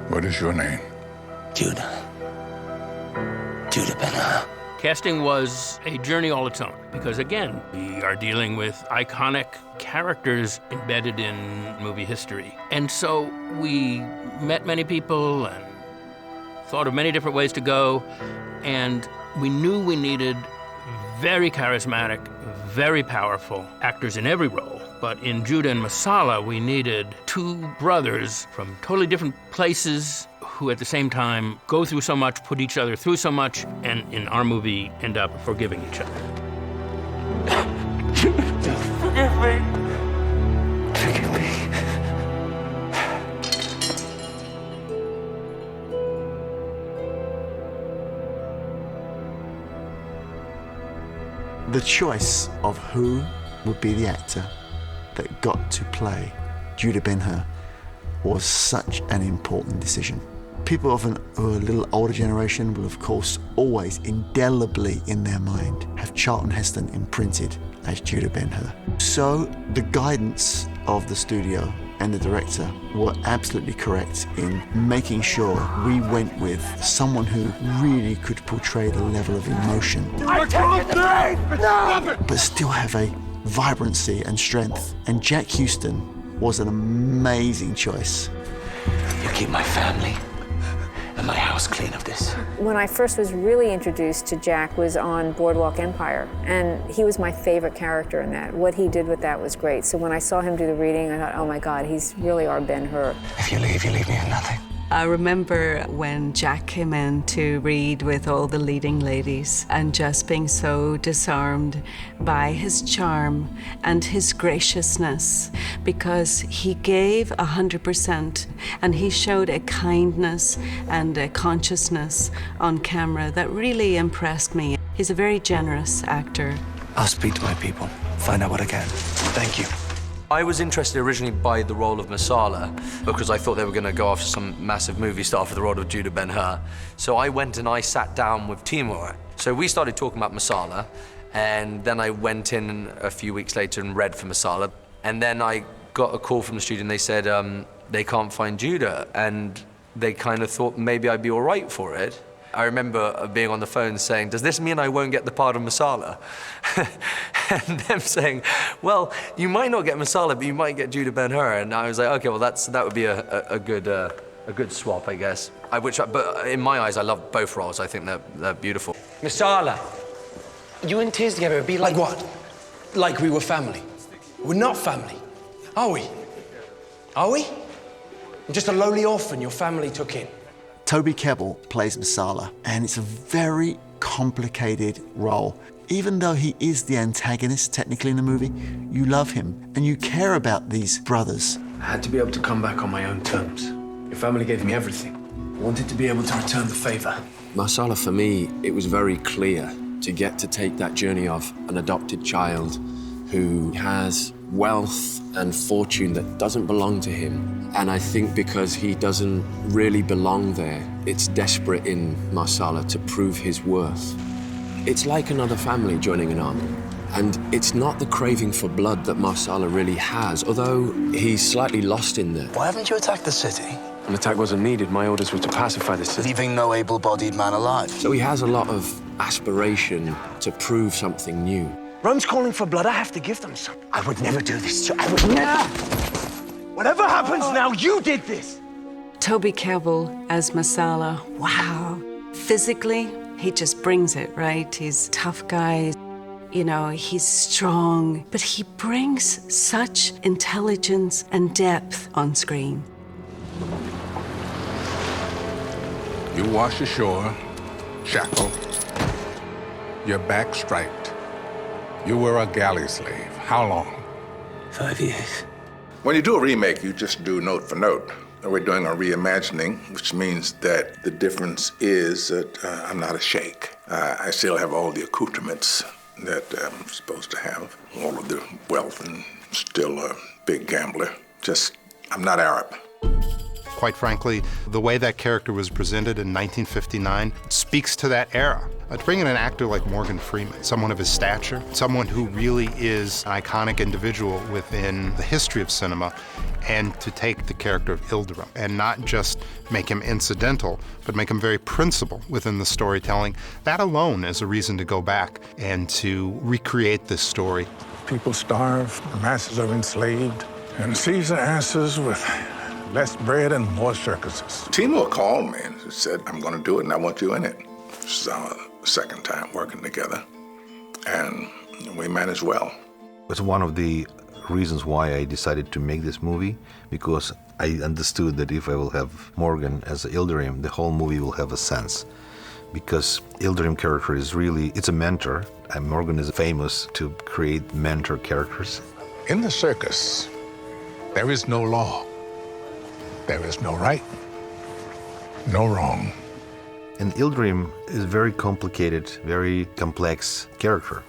What is your name? Judah. Judah Ben-Hur. Casting was a journey all its own because, again, we are dealing with iconic characters embedded in movie history. And so we met many people and thought of many different ways to go, and we knew we needed very charismatic, very powerful actors in every role. But in Judah and Masala, we needed two brothers from totally different places who at the same time go through so much, put each other through so much, and in our movie end up forgiving each other. Forgive me. Forgive me. The choice of who would be the actor that got to play Judah Ben-Hur was such an important decision. People of a little older generation will, of course, always indelibly in their mind have Charlton Heston imprinted as Judah Ben-Hur. So the guidance of the studio and the director were absolutely correct in making sure we went with someone who really could portray the level of emotion, but still have a vibrancy and strength. And Jack Houston was an amazing choice. You keep my family and my house clean of this. When I first was really introduced to Jack was on Boardwalk Empire, and he was my favorite character in that. What he did with that was great. So when I saw him do the reading, I thought, oh my God, he's really our Ben-Hur. If you leave me with nothing. I remember when Jack came in to read with all the leading ladies and just being so disarmed by his charm and his graciousness, because he gave 100% and he showed a kindness and a consciousness on camera that really impressed me. He's a very generous actor. I'll speak to my people, find out what I can. Thank you. I was interested originally by the role of Masala because I thought they were going to go after some massive movie star for the role of Judah Ben-Hur. So I went and I sat down with Timur. So we started talking about Masala, and then I went in a few weeks later and read for Masala. And then I got a call from the studio and they said they can't find Judah, and they kind of thought maybe I'd be all right for it. I remember being on the phone saying, does this mean I won't get the part of Masala? And them saying, well, you might not get Masala, but you might get Judah Ben-Hur. And I was like, okay, well, that would be a good swap, I guess. But in my eyes, I love both roles. I think they're beautiful. Masala, you and Tiz together would be like what? Like we were family. We're not family, are we? Are we? I'm just a lowly orphan your family took in. Toby Kebbell plays Masala, and it's a very complicated role. Even though he is the antagonist technically in the movie, you love him and you care about these brothers. I had to be able to come back on my own terms. Your family gave me everything. I wanted to be able to return the favor. Masala, for me, it was very clear to get to take that journey of an adopted child who has wealth and fortune that doesn't belong to him. And I think because he doesn't really belong there, it's desperate in Masala to prove his worth. It's like another family joining an army. And it's not the craving for blood that Masala really has, although he's slightly lost in there. Why haven't you attacked the city? An attack wasn't needed. My orders were to pacify the city. Leaving no able-bodied man alive. So he has a lot of aspiration to prove something new. Rome's calling for blood, I have to give them some. I would never do this to I would never. Whatever happens now, you did this. Toby Kebbell as Masala, wow. Physically, he just brings it, right? He's a tough guy. You know, he's strong, but he brings such intelligence and depth on screen. You wash ashore, shackled, your back striped. You were a galley slave. How long? 5 years. When you do a remake, you just do note for note. We're doing a reimagining, which means that the difference is that I'm not a sheikh. I still have all the accoutrements that I'm supposed to have, all of the wealth, and still a big gambler. Just, I'm not Arab. Quite frankly, the way that character was presented in 1959 speaks to that era. To bring in an actor like Morgan Freeman, someone of his stature, someone who really is an iconic individual within the history of cinema, and to take the character of Ilderim and not just make him incidental, but make him very principal within the storytelling, that alone is a reason to go back and to recreate this story. People starve, the masses are enslaved, and Caesar answers with less bread and more circuses. Timur called me and said, I'm going to do it and I want you in it. This is our second time working together, and we managed well. It's one of the reasons why I decided to make this movie, because I understood that if I will have Morgan as Ilderim, the whole movie will have a sense. Because Ilderim character is really, it's a mentor, and Morgan is famous to create mentor characters. In the circus, there is no law. There is no right, no wrong. And Ilderim is a very complicated, very complex character.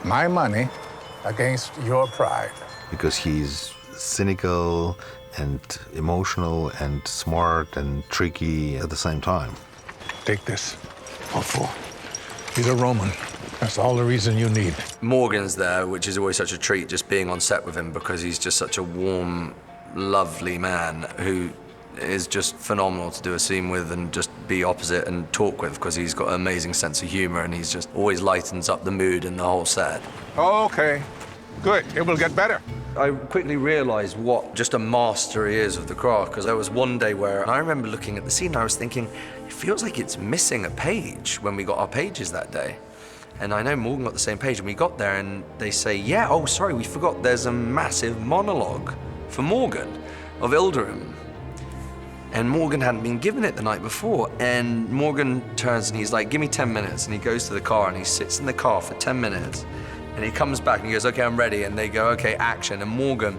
My money against your pride. Because he's cynical and emotional and smart and tricky at the same time. Take this. What for? He's a Roman. That's all the reason you need. Morgan's there, which is always such a treat, just being on set with him, because he's just such a warm, lovely man who is just phenomenal to do a scene with and just be opposite and talk with, because he's got an amazing sense of humor and he's just always lightens up the mood in the whole set. Okay, good. It will get better. I quickly realized what just a master he is of the craft, because there was one day where I remember looking at the scene and I was thinking, it feels like it's missing a page when we got our pages that day. And I know Morgan got the same page, and we got there and they say, yeah, oh, sorry, we forgot there's a massive monologue for Morgan of Ilderim. And Morgan hadn't been given it the night before. And Morgan turns and he's like, give me 10 minutes. And he goes to the car and he sits in the car for 10 minutes. And he comes back and he goes, okay, I'm ready. And they go, okay, action. And Morgan,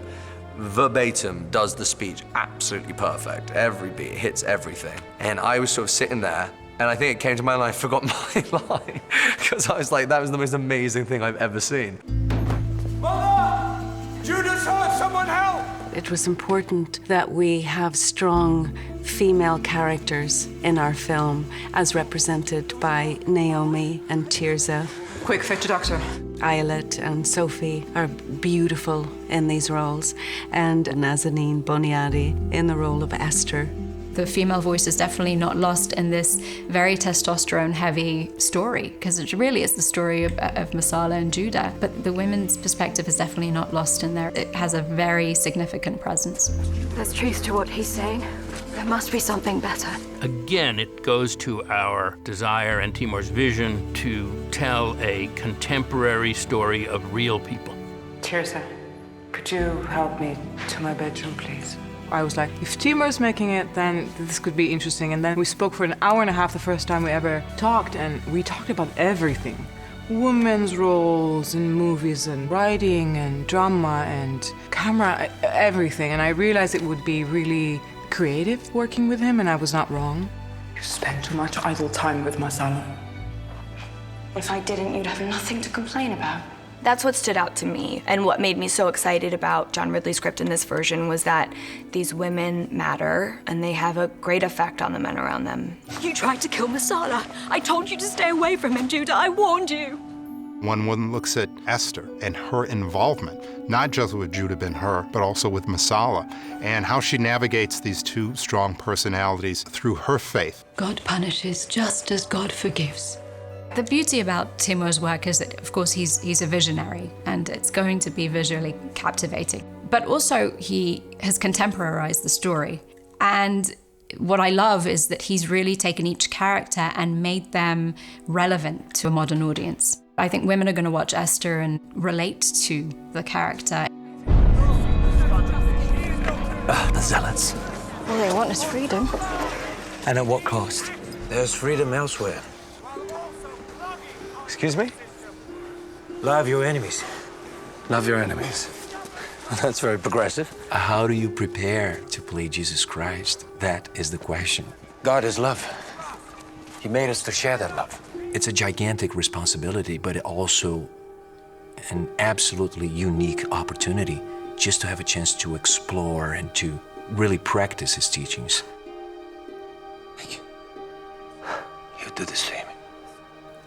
verbatim, does the speech absolutely perfect. Every beat, hits everything. And I was sort of sitting there, and I think it came to my mind, I forgot my line. Because I was like, that was the most amazing thing I've ever seen. Mother! Judas hurt! Someone help! It was important that we have strong female characters in our film, as represented by Naomi and Tirza. Quick, fetch a doctor. Ayelet and Sophie are beautiful in these roles, and Nazanin Boniadi in the role of Esther. The female voice is definitely not lost in this very testosterone-heavy story, because it really is the story of Masala and Judah. But the women's perspective is definitely not lost in there. It has a very significant presence. There's truth to what he's saying. There must be something better. Again, it goes to our desire and Timur's vision to tell a contemporary story of real people. Tirza, could you help me to my bedroom, please? I was like, if Timur's making it, then this could be interesting. And then we spoke for an hour and a half the first time we ever talked, and we talked about everything. Women's roles in movies and writing and drama and camera, everything. And I realized it would be really creative working with him, and I was not wrong. You spend too much idle time with Masala. If I didn't, you'd have nothing to complain about. That's what stood out to me, and what made me so excited about John Ridley's script in this version was that these women matter, and they have a great effect on the men around them. You tried to kill Masala. I told you to stay away from him, Judah. I warned you. When one looks at Esther and her involvement, not just with Judah Ben-Hur, but also with Masala, and how she navigates these two strong personalities through her faith. God punishes just as God forgives. The beauty about Timur's work is that, of course, he's a visionary, and it's going to be visually captivating. But also, he has contemporarized the story. And what I love is that he's really taken each character and made them relevant to a modern audience. I think women are going to watch Esther and relate to the character. The zealots. All they want is freedom. And at what cost? There's freedom elsewhere. Excuse me? Love your enemies. Love your enemies. That's very progressive. How do you prepare to play Jesus Christ? That is the question. God is love. He made us to share that love. It's a gigantic responsibility, but also an absolutely unique opportunity just to have a chance to explore and to really practice his teachings. do the same.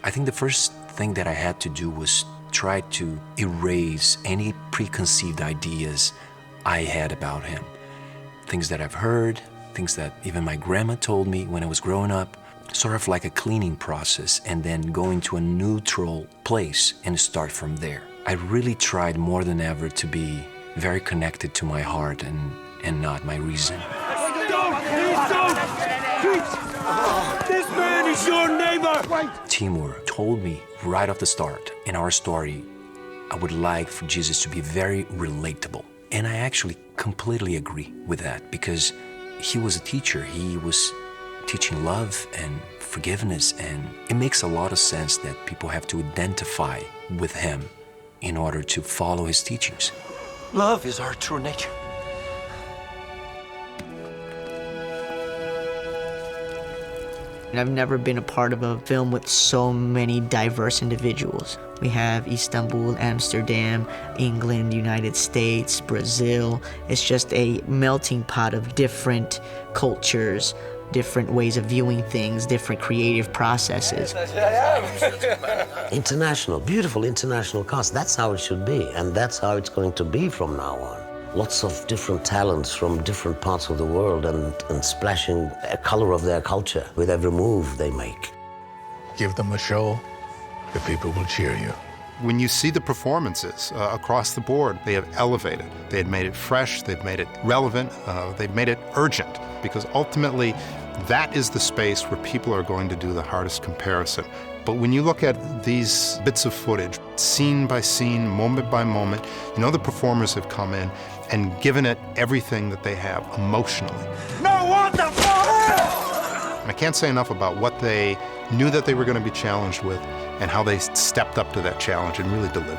I think the first thing that I had to do was try to erase any preconceived ideas I had about him. Things that I've heard, things that even my grandma told me when I was growing up, sort of like a cleaning process, and then going to a neutral place and start from there. I really tried more than ever to be very connected to my heart and not my reason. This man is your neighbor! Timur told me right off the start in our story, I would like for Jesus to be very relatable. And I actually completely agree with that, because he was a teacher. He was teaching love and forgiveness, and it makes a lot of sense that people have to identify with him in order to follow his teachings. Love is our true nature. And I've never been a part of a film with so many diverse individuals. We have Istanbul, Amsterdam, England, United States, Brazil. It's just a melting pot of different cultures, different ways of viewing things, different creative processes. International, beautiful international cast. That's how it should be, and that's how it's going to be from now on. Lots of different talents from different parts of the world and splashing a color of their culture with every move they make. Give them a show, the people will cheer you. When you see the performances across the board, they have elevated. They had made it fresh, they've made it relevant, they've made it urgent, because ultimately that is the space where people are going to do the hardest comparison. But when you look at these bits of footage, scene by scene, moment by moment, you know the performers have come in and given it everything that they have emotionally. No, what the fuck? And I can't say enough about what they knew that they were going to be challenged with and how they stepped up to that challenge and really delivered.